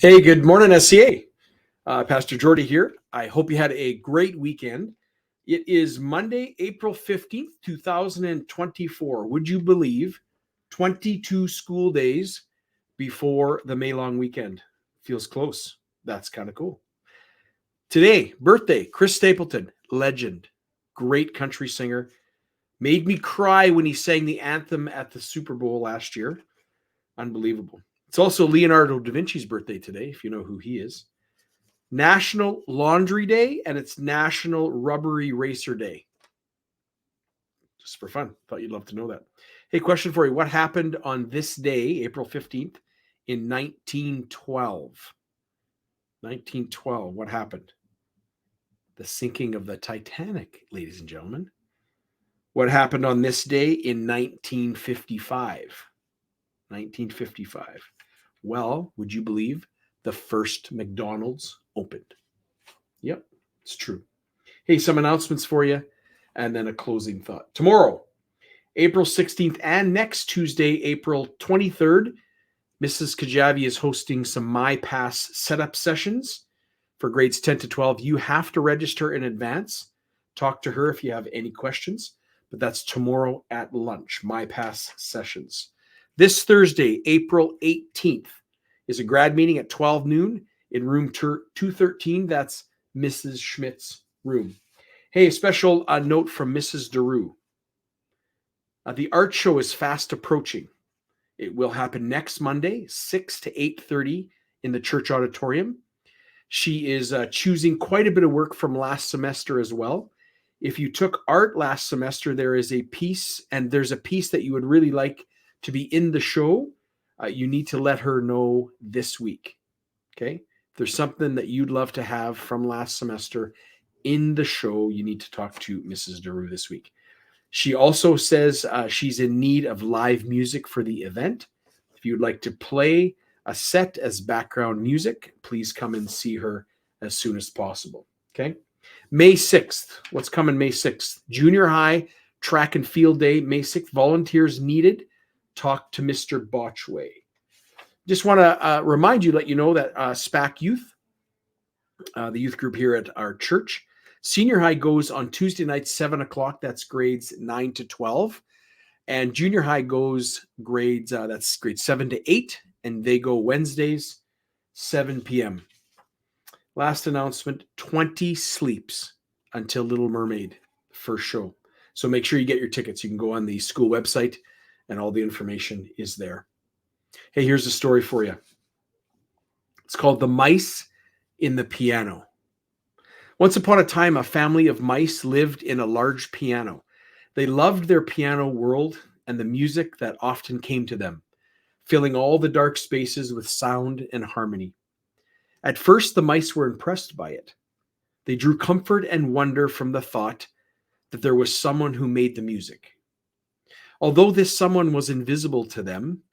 Hey, good morning, SCA. Pastor Jordy here. I hope you had a great weekend. It is Monday, April 15th, 2024. Would you believe 22 school days before the May long weekend? Feels close. That's kind of cool. Today, birthday, Chris Stapleton, legend, great country singer. Made me cry when he sang the anthem at the Super Bowl last year. Unbelievable. It's also Leonardo da Vinci's birthday today, if you know who he is. National Laundry Day, and it's National Rubber Eraser Day. Just for fun. Thought you'd love to know that. Hey, question for you. What happened on this day, April 15th, in 1912? 1912, what happened? The sinking of the Titanic, ladies and gentlemen. What happened on this day in 1955? 1955. Well, would you believe the first McDonald's opened? Yep, it's true. Hey, some announcements for you, and then a closing thought. Tomorrow, April 16th, and next Tuesday, April 23rd, Mrs. Kajabi is hosting some MyPass setup sessions for grades 10 to 12. You have to register in advance. Talk to her if you have any questions, but that's tomorrow at lunch, MyPass sessions. This Thursday, April 18th, is a grad meeting at 12 noon in room 213. That's Mrs. Schmidt's room. Hey, a special note from Mrs. Daru. The art show is fast approaching. It will happen next Monday, 6 to 8:30 in the church auditorium. She is choosing quite a bit of work from last semester as well. If you took art last semester, there is a piece, and there's a piece that you would really like to be in the show. You need to let her know this week. Okay? If there's something that you'd love to have from last semester in the show, you need to talk to Mrs. Daru this week. She also says she's in need of live music for the event. If you'd like to play a set as background music, please come and see her as soon as possible. Okay? May 6th. What's coming May 6th? Junior high track and field day, May 6th. Volunteers needed. Talk to Mr. Botchway. Just want to remind you, let you know that SPAC Youth, the youth group here at our church, senior high goes on Tuesday night, 7 o'clock. That's grades 9 to 12. And junior high goes that's grades 7 to 8. And they go Wednesdays, 7 p.m. Last announcement, 20 sleeps until Little Mermaid, first show. So make sure you get your tickets. You can go on the school website, and all the information is there. Hey, here's a story for you. It's called The Mice in the Piano. Once upon a time, a family of mice lived in a large piano. They loved their piano world and the music that often came to them, filling all the dark spaces with sound and harmony. At first, the mice were impressed by it. They drew comfort and wonder from the thought that there was someone who made the music. Although this someone was invisible to them,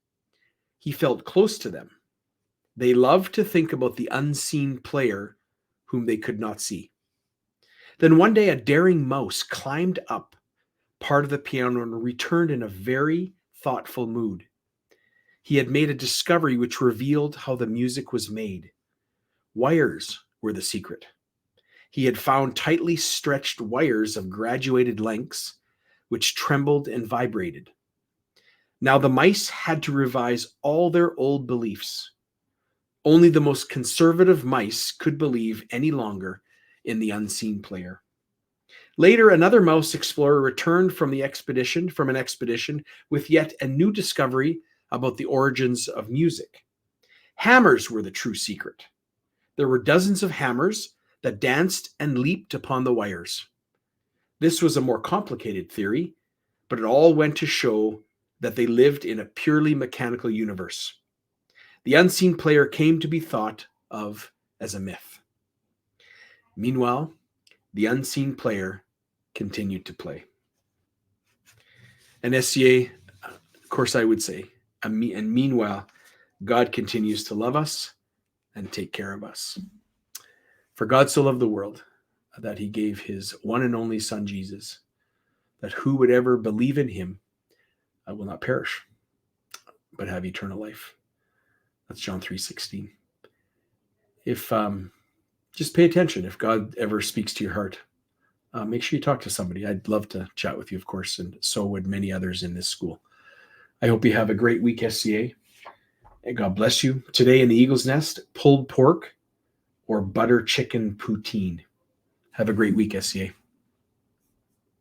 he felt close to them. They loved to think about the unseen player whom they could not see. Then one day, a daring mouse climbed up part of the piano and returned in a very thoughtful mood. He had made a discovery which revealed how the music was made. Wires were the secret. He had found tightly stretched wires of graduated lengths, which trembled and vibrated. Now the mice had to revise all their old beliefs. Only the most conservative mice could believe any longer in the unseen player. Later, another mouse explorer returned from an expedition with yet a new discovery about the origins of music. Hammers were the true secret. There were dozens of hammers that danced and leaped upon the wires. This was a more complicated theory, but it all went to show that they lived in a purely mechanical universe. The unseen player came to be thought of as a myth. Meanwhile, the unseen player continued to play. And SCA, of course, I would say, and meanwhile, God continues to love us and take care of us. For God so loved the world that he gave his one and only Son, Jesus, that who would ever believe in him will not perish, but have eternal life. That's John 3:16. if just pay attention. If God ever speaks to your heart, make sure you talk to somebody. I'd love to chat with you, of course, and so would many others in this school. I hope you have a great week, SCA, and God bless you. Today in the Eagle's Nest, pulled pork or butter chicken poutine. Have a great week, SCA.